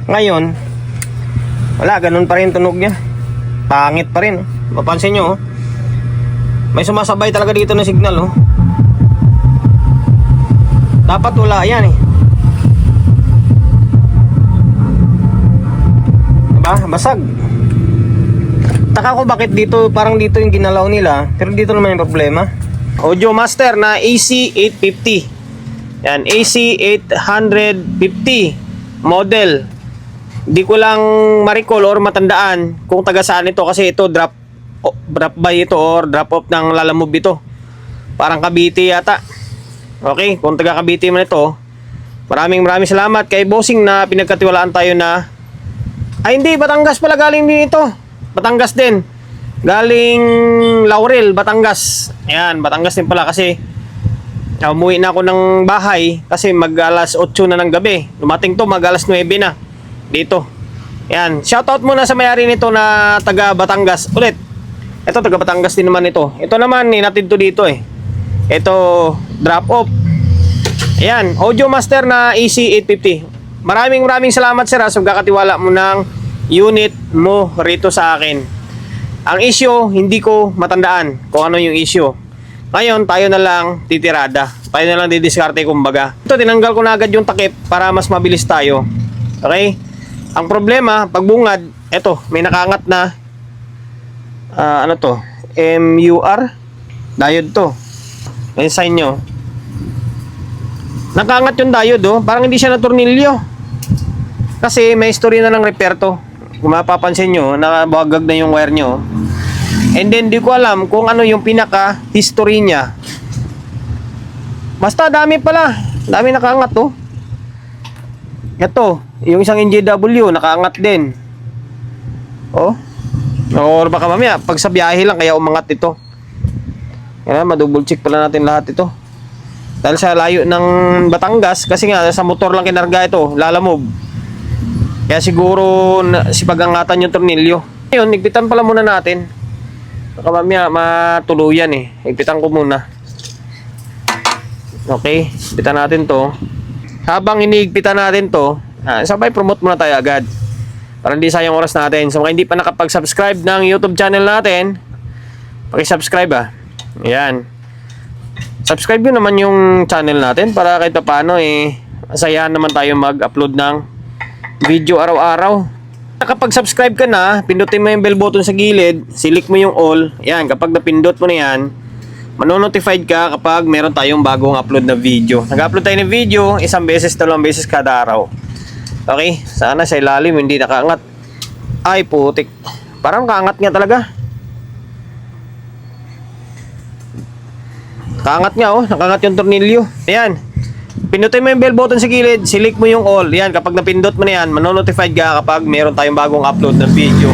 Ngayon, wala, ganun pa rin tunog niya. Pangit pa rin. Mapansin nyo, oh. May sumasabay talaga dito na signal, oh. Dapat wala yan, eh. Diba? Basag. Taka ko bakit dito, parang dito yung ginalaw nila. Pero dito naman yung problema. Audio Master na AC850. Yan, AC850 model. Di ko lang ma-recall or matandaan kung taga saan ito kasi ito drop by ito or drop off ng Lalamove ito. Parang Cavite yata. Okay, kung taga Cavite man ito, maraming salamat kay Bossing na pinagkatiwalaan tayo na ay hindi, Batangas pala galing din ito. Batangas din. Galing Laurel, Batangas. Ayan, Batangas din pala kasi umuwi na ako ng bahay kasi mag alas 8 na ng gabi. Dumating to mag alas 9 na dito. Yan, shoutout muna sa may-ari nito na taga Batangas. Ulit. Ito taga Batangas din naman ito. Ito naman hinatid to dito eh. Ito drop off. Ayan, Audio Master na AC850. Maraming salamat sir sa pagkakatiwala mo ng unit mo rito sa akin. Ang issue, hindi ko matandaan kung ano yung issue. Ngayon, tayo na lang titirada. Tayo na lang didiskarte kumbaga. Ito, tinanggal ko na agad yung takip para mas mabilis tayo. Okay? Ang problema, pagbungad, eto, may nakaangat na ano to? MUR diode to. May sign nyo. Nakaangat yung diode, oh. Parang hindi siya na-tornilyo. Kasi may history na ng repair to. Kung mapapansin nyo, nakabagag na yung wire nyo. And then, di ko alam kung ano yung pinaka-history niya. Basta, dami pala. Dami nakaangat, oh. Ito, yung isang NJW, nakaangat din. Oh. O baka mamaya, pag sa biyahe lang, kaya umangat ito. Yan, madouble check pala natin lahat ito. Dahil sa layo ng Batangas, kasi nga, sa motor lang kinarga ito, Lalamove. Kaya siguro, sipag-angatan yung tornilyo. Ngayon, igpitan pala muna natin. Baka mamaya matuluyan eh. Igpitan ko muna. Okay, igpitan natin to. Habang iniigpitan natin to, sabay promote muna tayo agad. Para hindi sayang oras natin. So, kung hindi pa nakapag-subscribe ng YouTube channel natin, paki-subscribe Ayan. Subscribe nyo naman yung channel natin para kahit paano asayahan naman tayo mag-upload ng video araw-araw. Kapag subscribe ka na, pindutin mo yung bell button sa gilid, select mo yung all. Yan, kapag napindot mo na yan, manonotified ka kapag meron tayong bagong upload na video. Nag-upload tayo ng video, 1 beses, 2 beses kada araw. Okay, sana sa ilalim hindi nakaangat. Ay, putik. Parang nakaangat nga talaga. Nakaangat nga, oh. Nakaangat yung tornilyo. Ayan. Pindutin mo yung bell button sa gilid, select mo yung all. Yan, kapag napindot mo na yan, manonotified ka kapag meron tayong bagong upload ng video.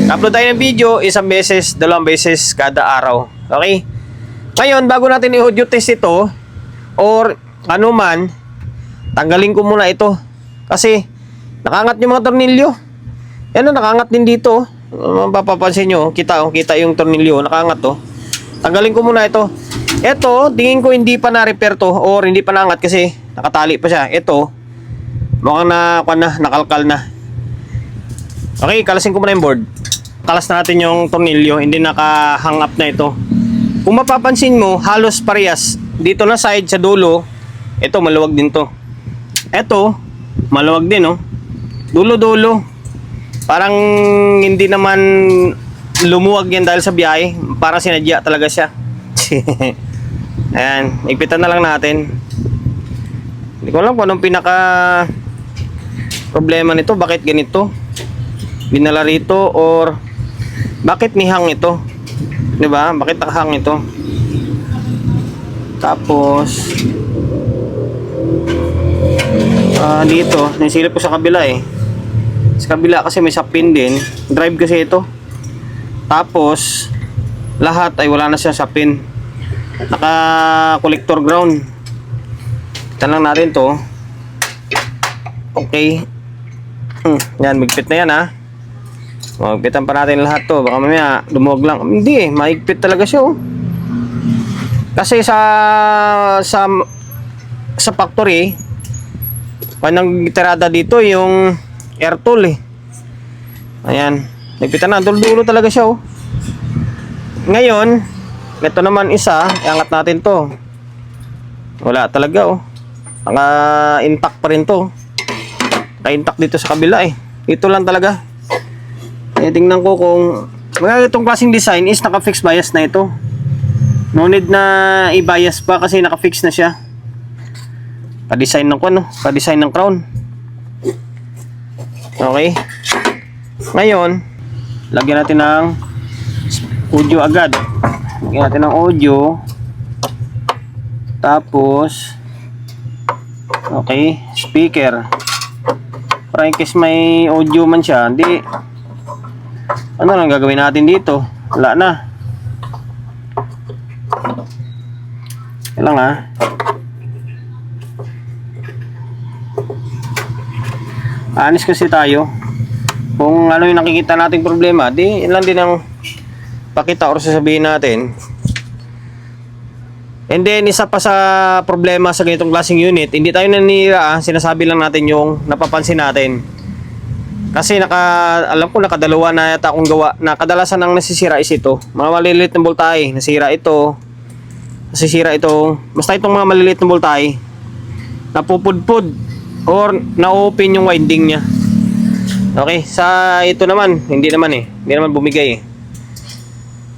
Upload tayo ng video, 1 beses, 2 beses kada araw. Okay? Ngayon, bago natin i-audio test ito, or ano man, tanggalin ko muna ito. Kasi, nakaangat yung mga tornilyo. Yan, nakaangat din dito. Mapapansin nyo, kita yung tornilyo, nakaangat to. Tanggalin ko muna ito. Ito, tingin ko hindi pa na-repair to or hindi pa naangat kasi nakatali pa siya. Ito, mukhang nakalkal na. Okay, kalasin ko muna yung board. Kalas natin yung tornilyo, hindi naka-hang up na ito. Kung mapapansin mo, halos parehas. Dito na side sa dulo, ito maluwag din to. Ito, maluwag din, oh. Dulo-dulo. Parang hindi naman lumuwag yan dahil sa biyahe. Parang sinadya talaga siya. Ayan, igpitan na lang natin. Hindi ko alam kung anong pinaka problema nito. Bakit ganito? Binala rito or bakit nihang ito? Diba? Bakit nakahang ito? Tapos dito, nasilip ko sa kabila eh. Sa kabila kasi may sapin din. Drive kasi ito. Tapos lahat ay wala na siya sapin. Naka collector ground. Tignan lang natin to. Okay. Yan, magpit na yan ha. Magpitan pa natin lahat to. Baka mamaya lumuwag lang. Hindi eh, maigpit talaga siya oh. Kasi sa factory, panang tirada dito yung air tool eh. Ayan. Nagpitan na. Dulo-dulo talaga siya oh. Ngayon, ito naman isa. Iangat natin to. Wala talaga oh. Naka-intact pa rin to. Naka-intact dito sa kabila eh. Ito lang talaga. Tingnan ko kung itong klaseng design is naka-fix bias na ito. No need na i-bias pa kasi naka-fix na siya. Pa-design ng pa-design ng crown. Okay. Ngayon, lagyan natin ng audio agad. Lagyan natin ng audio. Tapos okay, speaker. Para in case may audio man siya, hindi ano lang gagawin natin dito? Wala na. Kailang Anis kasi tayo. Kung ano yung nakikita nating problema, di yun lang din ang pakita or sasabihin natin. And then isa pa sa problema sa ganitong klaseng unit, hindi tayo nanira, sinasabi lang natin yung napapansin natin. Kasi alam ko nakadalawa na yata akong gawa na kadalasan ang nasisira is ito. Mga maliliit na voltahe, nasisira ito. Basta itong mga maliliit na voltahe, napupudpud or na-open yung winding niya. Okay, sa ito naman, hindi naman bumigay eh.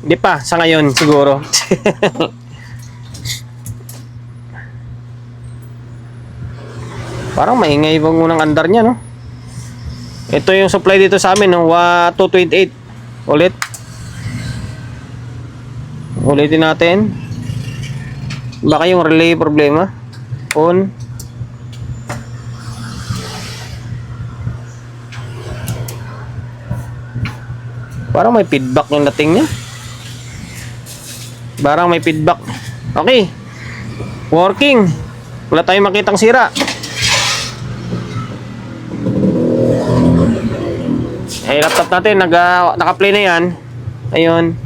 Hindi pa, sa ngayon siguro. Parang maingay bang unang andar niya, no? Ito yung supply dito sa amin, no? 228. Ulitin natin. Baka yung relay problema. On. Parang may feedback yung dating niya. Okay. Working. Wala tayong makitang sira. Laptop natin naka-play na yan. Ayun.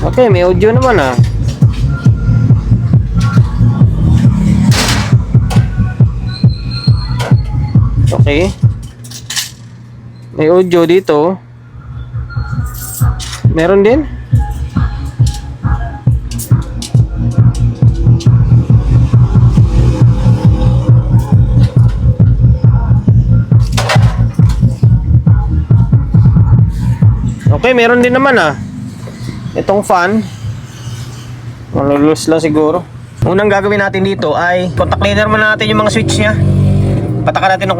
Okay, may audio naman Okay. May audio dito. Meron din. Okay, meron din naman itong fan. Malulus lang siguro. Unang gagawin natin dito ay contact cleaner muna natin yung mga switch niya. Patakan natin ng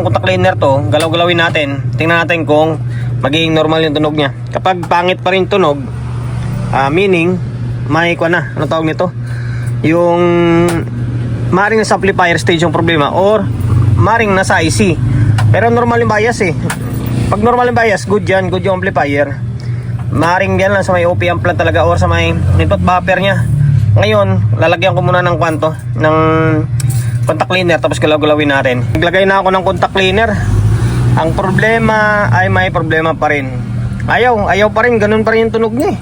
contact cleaner to. Galaw-galawin natin. Tingnan natin kung magiging normal yung tunog niya. Kapag pangit pa rin tunog, meaning may ano tawag nito? Yung maring nasa amplifier stage yung problema or maring nasa IC. Pero normal yung bias eh. Pag normal yung bias, good yan, good yung amplifier. Maring yan lang sa may OP amp lang talaga or sa may input buffer nya. Ngayon, lalagyan ko muna ng ng contact cleaner tapos galaw-galawin natin. Naglagay na ako ng contact cleaner. Ang problema ay may problema pa rin. Ayaw pa rin, ganun pa rin yung tunog niya.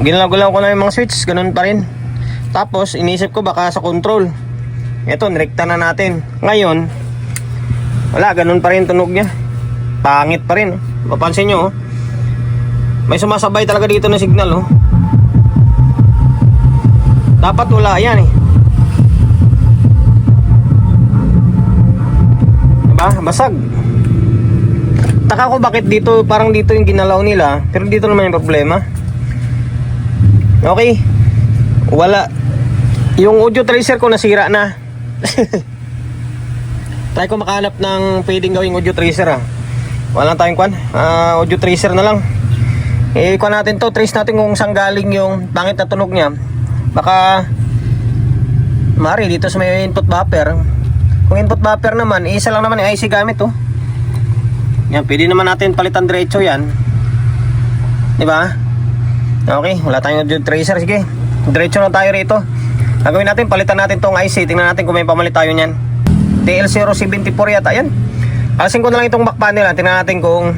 Ginalaw-galaw ko na yung mga switch, ganun pa rin. Tapos, inisip ko baka sa control. Ito, nirekta na natin. Ngayon, wala, ganun pa rin tunog niya. Pangit pa rin. Mapansin nyo, may sumasabay talaga dito na signal, Dapat wala yan, Diba? Basag. Taka ko bakit dito, parang dito yung ginalaw nila, pero dito naman yung problema. Okay. Wala. Yung audio tracer ko nasira na. Try ko makahanap ng pwedeng gawing audio tracer, Wala tayong audio tracer na lang. Kuha natin to, trace natin kung saan galing yung pangit na tunog niya. Baka mari dito sa may input buffer. Kung input buffer naman, isa lang naman yung IC gamit, Yan, pwede naman natin palitan diretso yan. Diba? Okay, wala tayong audio tracer. Sige, diretso na tayo rito. Gagawin natin, palitan natin tong IC. Tingnan natin kung may pamalit tayo niyan. TL074 yata yan. Alasin ko na lang itong back panel. Tingnan natin kung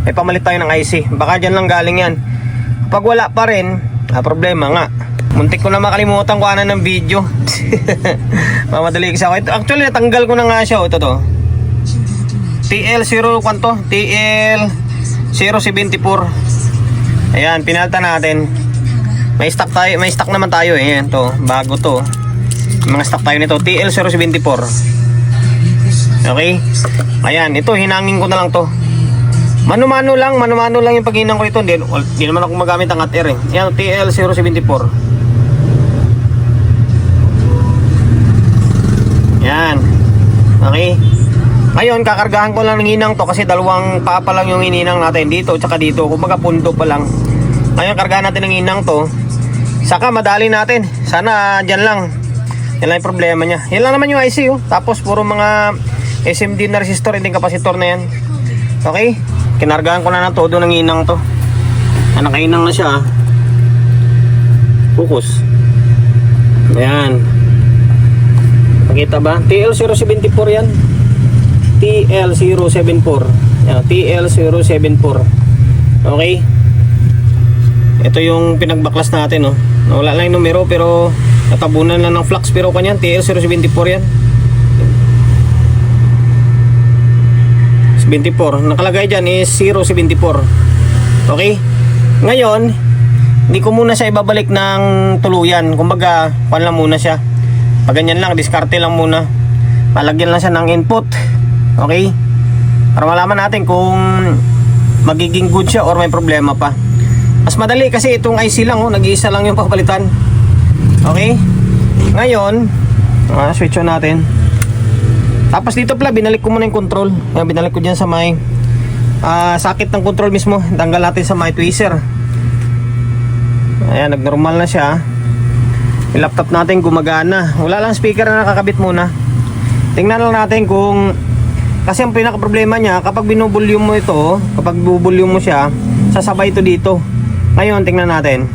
may pamalit tayo ng IC. Baka dyan lang galing yan. Pag wala pa rin, problema nga. Muntik ko na makalimutan ko ng video. Mamadali kasi ako. Actually, natanggal ko na nga siya. Ito to. TL0 kwanto? TL074. Ayan, pinalta natin. May stock naman tayo eh. Ayan to, bago to. May mga stock tayo nito, TL074. Okay? Ayan, ito hinangin ko na lang to. Mano-mano lang yung paghinang ko ito. Hindi naman ako magamit ang hot air eh. Ayan, TL074. Yan. Okay. Ngayon, kakargahan ko lang ng hinang to kasi dalawang paa pa lang yung hininang natin. Dito, tsaka dito. Kumbaga pundo pa lang. Ngayon, kargahan natin ng hinang to. Saka madali natin. Sana dyan lang. Yan lang yung problema nya. Yan lang naman yung IC oh. Tapos puro mga SMD na resistor, hindi kapasitor na yan. Okay. Kinargahan ko na ng todo ng hinang to. Nakahinang na siya. Focus. Ayan. Nakita ba? TL074 yan. TL074. Yan, TL074. Okay. Ito yung pinagbaklas natin, no. Wala lang yung numero pero natabunan lang ng flux, pero kanyan TL074 yan. 74. Nakalagay dyan is 074. Okay. Ngayon, hindi ko muna siya ibabalik ng tuluyan. Kumbaga, pan lang muna siya. Pag ganyan lang, diskarte lang muna. Palagyan lang siya ng input. Okay? Para malaman natin kung magiging good siya or may problema pa. Mas madali kasi itong IC lang, oh, nag-iisa lang yung papalitan. Okay? Ngayon, switch on natin. Tapos dito pala, binalik ko muna yung control. Binalik ko dyan sa may sakit ng control mismo. Tanggal natin sa may tweezer. Ayan, nag-normal na siya. Yung laptop natin gumagana. Wala lang speaker na nakakabit muna. Tingnan lang natin kung, kasi ang pinaka problema niya, kapag binubulyum mo ito, kapag bubulyum mo siya, sasabay ito dito. Ngayon, tingnan natin.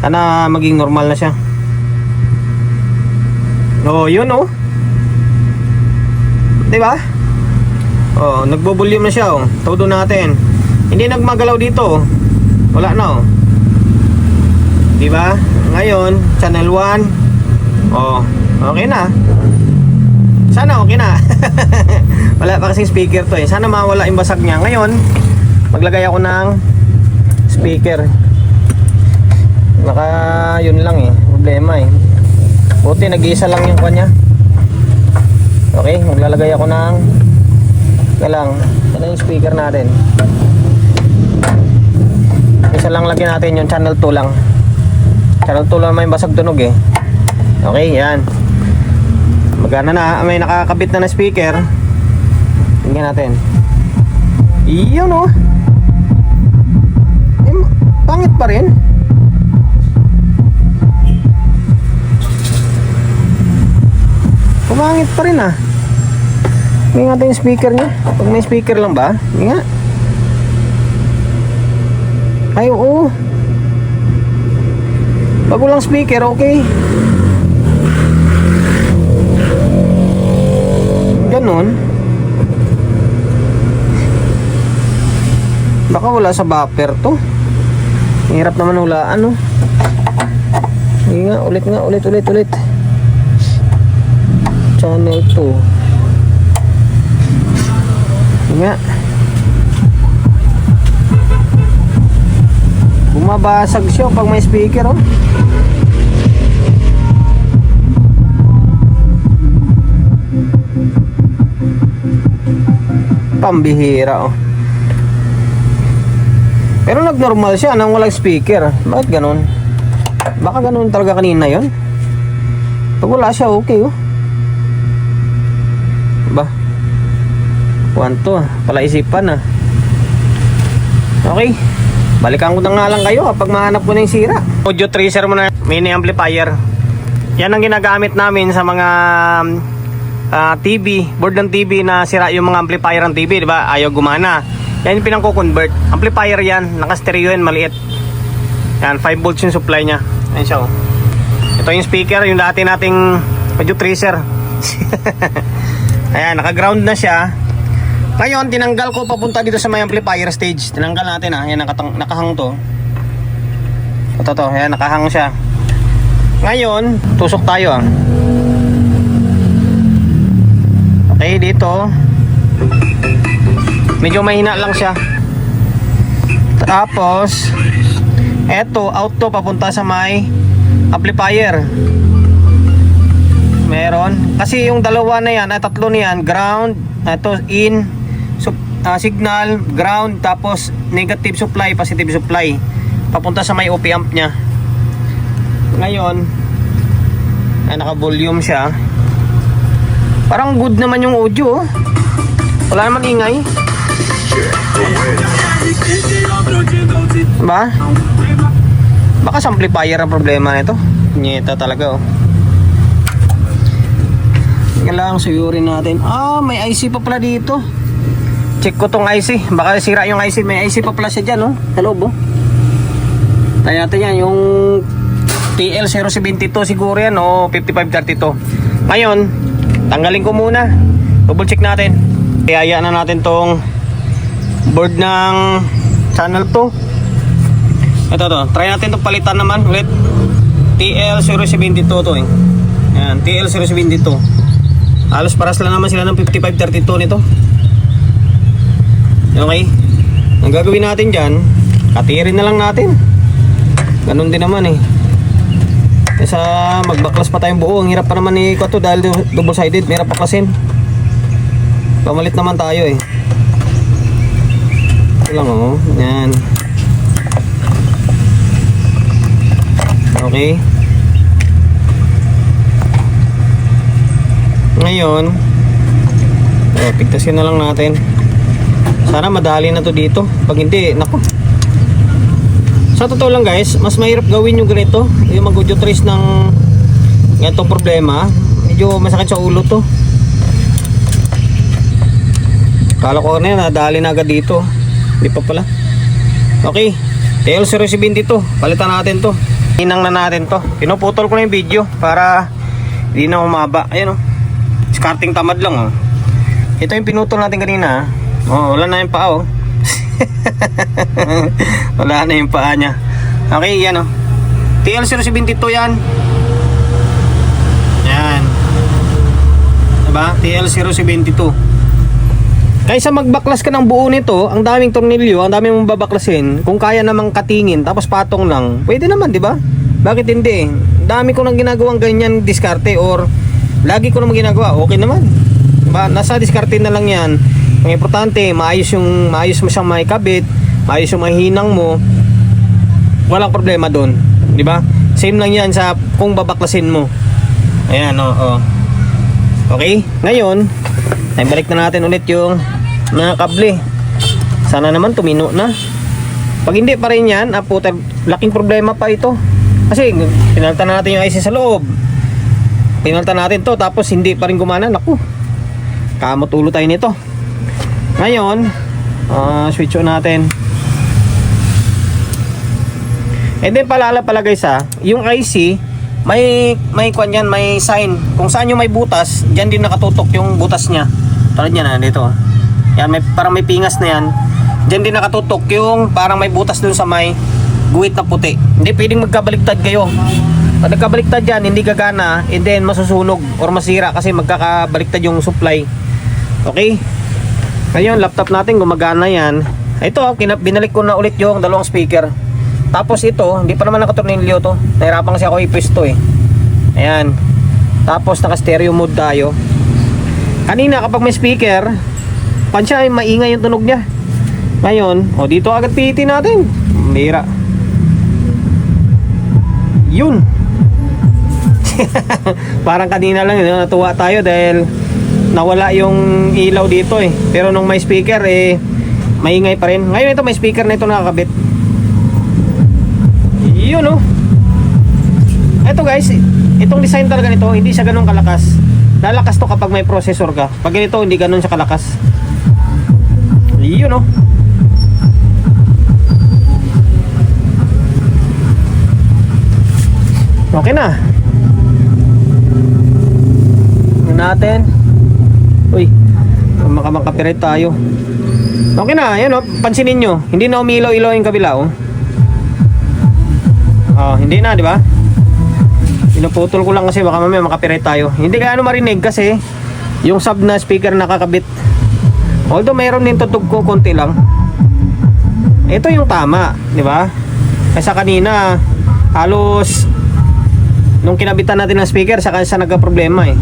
Sana maging normal na siya. Oh, yun oh. Diba? Oh, nagbubulyum na siya oh. Todo natin. Hindi nagmagalaw dito oh. Wala na oh. Diba? Ngayon, channel 1. Oh, okay na. Sana okay na. Wala pa kasing speaker to eh. Sana mawala yung basag niya. Ngayon, maglagay ako ng speaker. Naka yun lang eh. Problema eh. Buti nag-iisa lang yung kanya. Okay, maglalagay ako ng galang. Ano yung speaker natin? Isa lang lagyan natin yung channel 2 lang. Channel 2 lang may basag tunog eh. Okay, yan. Magana na, may nakakabit na speaker. Tingnan natin. Iyon oh. Pangit pa rin. Pumangit pa rin ah. Tingnan natin yung speaker niya. Pag may speaker lang ba? Tingnan. Ay oo. Pag walang speaker, okay. Ganon. Baka wala sa buffer to. Hirap naman hulaan no. Sige nga, ulit. Channel 2. Sige nga. Bumabasag siya pag may speaker oh. Pambihira oh. Pero nagnormal siya nang walang speaker. Bakit ganun? Baka ganun talaga kanina yon. Pag wala siya okay oh. Ba? Kwanto ah. Palaisipan ah. Okay. Balikan ko na nga lang kayo kapag mahanap ko na yung sira. Audio tracer mo na mini amplifier. Yan ang ginagamit namin sa mga TV, board ng TV na sira yung mga amplifier ng TV, di ba? Ayaw gumana. Yan yung pinangko-convert. Amplifier yan, naka-stereo yan, maliit. Yan, 5 volts yung supply niya. Ayan siya oh. Ito yung speaker, yung dati nating audio tracer. Ayan, naka-ground na siya. Ngayon, tinanggal ko papunta dito sa may amplifier stage. Tinanggal natin ah. Ayan, nakahang to. Ito, ayan, nakahang siya. Ngayon, tusok tayo ah. Okay, dito Medyo mahina lang siya. Tapos eto, out to papunta sa may amplifier. Meron. Kasi yung dalawa na yan, tatlo na yan, ground, ito in, signal, ground, tapos negative supply, positive supply. Papunta sa may OP amp nya. Ngayon, ay naka-volume siya. Parang good naman yung audio. Wala naman ingay. Ba? Baka sa amplifier ang problema nito. Nyeta talaga oh. Kailangan suyurin natin. May IC pa pala dito. Check ko tong IC. Baka sira yung IC. May IC pa pala siya dyan oh. Sa loob oh. Tayo natin yan. Yung TL072 siguro yan o 5532. Ngayon, tanggalin ko muna. Double check natin. Kaya na natin tong board ng channel 2. Ito to. Try natin itong palitan naman ulit. TL072 to eh. Yan, TL072. Halos paras lang naman sila ng 5532 nito. Okay. Ang gagawin natin dyan, katirin na lang natin. Ganun din naman eh. Kesa magbaklas pa tayong buo. Ang hirap pa naman ni Kato dahil double sided. Hirap paklasin. Pamalit naman tayo eh. Ito lang oh. Yan. Okay. Ngayon, pigtasin na lang natin. Sana madali na to dito. Pag hindi, naku. Sa totoo lang guys, mas mahirap gawin yung ganito. Yung mag-audio trace ng ganitong problema. Medyo masakit sa ulo to. Kala ko na yan, nadali na agad dito. Hindi pa pala. Okay, TL072. Palitan natin to. Hinang na natin to. Pinuputol ko na yung video para hindi na humaba. Ayan o. Discarding tamad lang oh. Ito yung pinutol natin kanina. Wala na yung paa oh. Wala na yung paa nya. Okay, yan oh. TL072 yan. Yan. Diba? TL072. Kaysa magbaklas ka ng buo nito, ang daming tornilyo, ang daming mong babaklasin. Kung kaya namang katingin tapos patong lang, pwede naman, di ba? Bakit hindi? Dami ko nang ginagawang ganyan diskarte or lagi ko naman ginagawa, okay naman. Diba? Nasa diskarte na lang yan. Ang importante, maayos mo siyang maikabit, maayos yung mahinang mo. Walang problema doon, di ba? Same lang yan sa kung babaklasin mo. Ayan, oh. Okay, ngayon, ay balik na natin ulit yung mga kable. Sana naman tumino na. Pag hindi pa rin yan, puta, laking problema pa ito. Kasi pinalitan na natin yung IC sa loob. Pinalitan natin to, tapos hindi pa rin gumana. Naku, kamot ulo tayo nito. Ngayon, switch on natin. And then pala guys yung IC may kwan yan, may sign. Kung saan yung may butas, diyan din nakatutok yung butas niya. Tulad yan dito. Yan, parang may pingas na yan. Diyan din nakatutok yung parang may butas dun sa may guhit na puti. Hindi pwedeng magkabaliktad kayo. Pag nagkabaliktad yan, hindi gagana, and then masusunog or masira kasi magkakabaliktad yung supply. Okay? Ngayon, laptop natin gumagana yan. Ito, binalik ko na ulit yung dalawang speaker. Tapos ito, hindi pa naman nakatornilyo to. Nahirapan kasi ako ipwesto eh. Ayan. Tapos naka-stereo mode tayo. Kanina kapag may speaker, pansya ay maingay yung tunog niya. Ngayon, dito agad pihitin natin. Mira. Yun. Parang kanina lang natuwa tayo dahil nawala yung ilaw dito eh. Pero nung may speaker maingay pa rin. Ngayon ito may speaker na ito nakakabit. Yun oh. Ito guys, itong design talaga nito, hindi siya ganun kalakas. Lalakas to kapag may processor ka. Pag ganito, hindi ganun siya kalakas. Yun oh. Okay na. Tingnan natin. Uy, makapirate tayo. Okay na, yan oh. Pansinin nyo, hindi na umilaw-ilaw yung kabila oh. Hindi na, di ba? Pinuputol ko lang kasi baka mamaya makapirate tayo. Hindi kaya marinig kasi yung sub na speaker nakakabit. Although mayroon din tutug ko konti lang. Ito yung tama, di ba? Kasi kanina halos nung kinabitan natin ng speaker saka sa nagka-problema eh.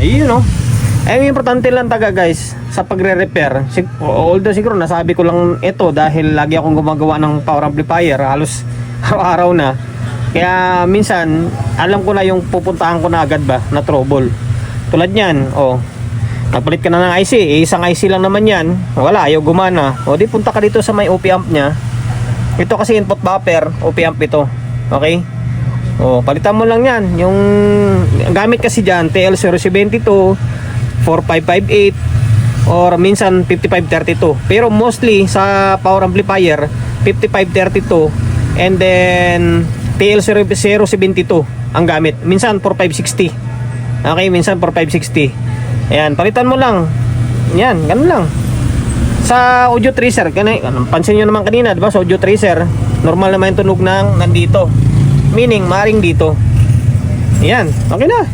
Ayun no. Ay yung importante lang taga guys sa pagre-repair. Although siguro nasabi ko lang ito dahil lagi akong gumagawa ng power amplifier halos araw-araw na. Kaya minsan alam ko na yung pupuntahan ko na agad ba na trouble. Tulad niyan, oh. Nagpalit ka na ng IC, isang IC lang naman yan. Wala, ayaw gumana. O di punta ka dito sa may OP amp nya. Ito kasi input buffer, OP amp ito. Okay? O, palitan mo lang yan. Yung gamit kasi dyan, TL072, 4558, or minsan 5532. Pero mostly sa power amplifier, 5532, and then TL072 ang gamit. Minsan 4560. Okay, minsan 4560. Ayan, palitan mo lang. Yan, ganun lang. Sa audio tracer, pansin nyo naman kanina, diba? Sa audio tracer, normal naman yung tunog ng nandito. Meaning, maring dito. Ayan, okay na.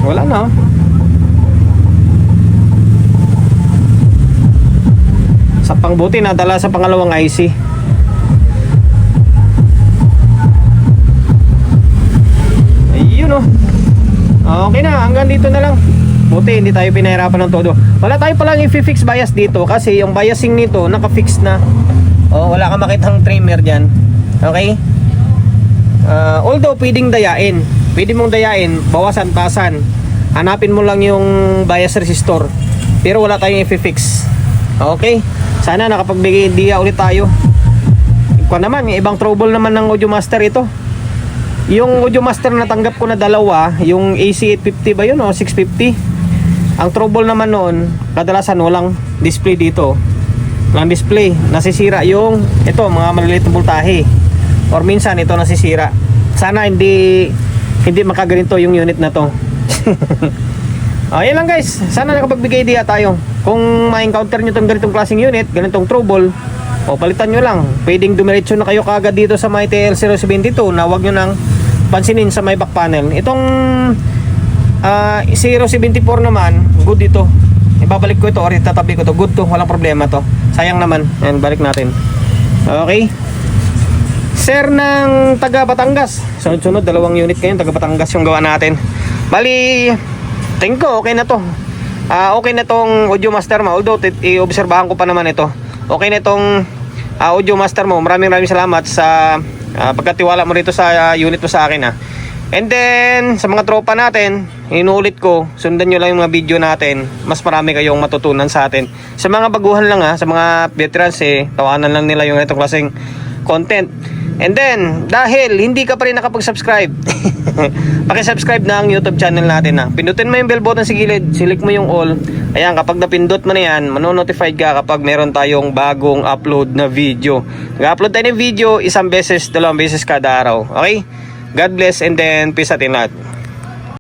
Wala na. Sa pangbuti, nadala sa pangalawang IC. Ayun o. Okay na, hanggang dito na lang. Buti, hindi tayo pinahirapan ng todo. Wala tayo palang i-fix bias dito kasi yung biasing nito naka-fix na. Wala kang makitang trimmer dyan. Okay? Although pwedeng dayain. Pwede mong dayain, bawasan, tasan. Hanapin mo lang yung bias resistor. Pero wala tayong i-fix. Okay? Sana nakapagbigay idea ulit tayo. Kung naman, ibang trouble naman ng Audio Master ito. Yung Audio Master na tanggap ko na dalawa, yung AC850 ba yun o 650? Ang trouble naman noon, kadalasan walang display dito. Walang display, nasisira yung ito, mga maliliit na voltahe. Or minsan ito nasisira. Sana hindi makaganito yung unit na to. Ayan lang guys, sana nakapagbigay idea tayo. Kung ma-encounter nyo itong ganitong klaseng unit, ganitong trouble, palitan nyo lang. Pwedeng dumiretso na kayo kaagad dito sa may TL072 na wag nyo nang pansinin sa may back panel. Itong 074 naman, good ito. Ibabalik ko ito or itatabi ko to. Good to, walang problema to. Sayang naman. Ayan, balik natin. Okay. Sir ng taga Batangas. Sunod-sunod, dalawang unit ngayon. Taga Batangas yung gawa natin. Bali, tingin ko, okay na to. Okay na tong Audio Master mo. Although, i-obserbahan ko pa naman ito. Okay na itong Audio Master mo. Maraming salamat sa pagkatiwala mo rito sa unit mo sa akin. And then, sa mga tropa natin, inuulit ko, sundan nyo lang yung mga video natin. Mas marami kayong matutunan sa atin. Sa mga baguhan lang sa mga veterans tawanan lang nila yung itong klaseng content. And then, dahil hindi ka pa rin nakapag-subscribe, paki-subscribe na ang YouTube channel natin Pindutin mo yung bell button sa gilid, select mo yung all. Ayan, kapag napindot mo na yan, manonotified ka kapag meron tayong bagong upload na video. Nag-upload tayo ng video, 1 beses, 2 beses kada araw. Okay? God bless and then peace atin lahat.